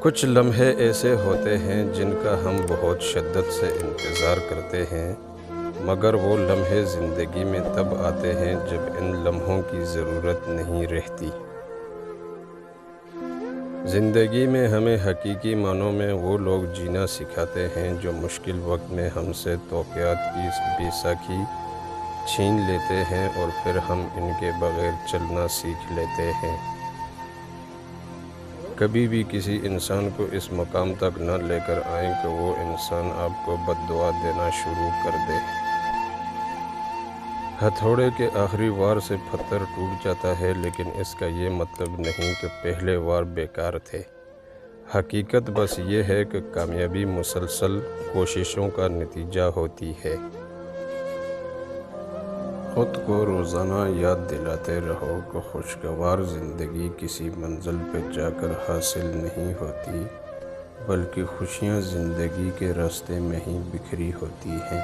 کچھ لمحے ایسے ہوتے ہیں جن کا ہم بہت شدت سے انتظار کرتے ہیں، مگر وہ لمحے زندگی میں تب آتے ہیں جب ان لمحوں کی ضرورت نہیں رہتی۔ زندگی میں ہمیں حقیقی معنوں میں وہ لوگ جینا سکھاتے ہیں جو مشکل وقت میں ہم سے توقعات کی بیساکھی چھین لیتے ہیں اور پھر ہم ان کے بغیر چلنا سیکھ لیتے ہیں۔ کبھی بھی کسی انسان کو اس مقام تک نہ لے کر آئیں کہ وہ انسان آپ کو بد دعا دینا شروع کر دے۔ ہتھوڑے کے آخری وار سے پتھر ٹوٹ جاتا ہے، لیکن اس کا یہ مطلب نہیں کہ پہلے وار بیکار تھے۔ حقیقت بس یہ ہے کہ کامیابی مسلسل کوششوں کا نتیجہ ہوتی ہے۔ خود کو روزانہ یاد دلاتے رہو کہ خوشگوار زندگی کسی منزل پہ جا کر حاصل نہیں ہوتی، بلکہ خوشیاں زندگی کے راستے میں ہی بکھری ہوتی ہیں۔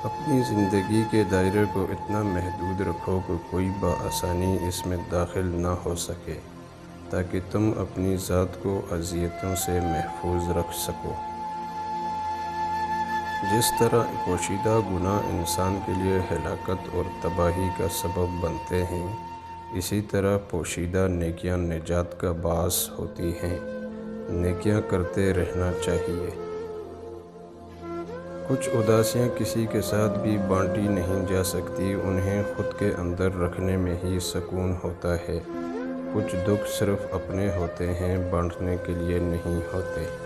اپنی زندگی کے دائرے کو اتنا محدود رکھو کہ کوئی بآسانی اس میں داخل نہ ہو سکے، تاکہ تم اپنی ذات کو اذیتوں سے محفوظ رکھ سکو۔ جس طرح پوشیدہ گناہ انسان کے لیے ہلاکت اور تباہی کا سبب بنتے ہیں، اسی طرح پوشیدہ نیکیاں نجات کا باعث ہوتی ہیں۔ نیکیاں کرتے رہنا چاہیے۔ کچھ اداسیاں کسی کے ساتھ بھی بانٹی نہیں جا سکتی، انہیں خود کے اندر رکھنے میں ہی سکون ہوتا ہے۔ کچھ دکھ صرف اپنے ہوتے ہیں، بانٹنے کے لیے نہیں ہوتے۔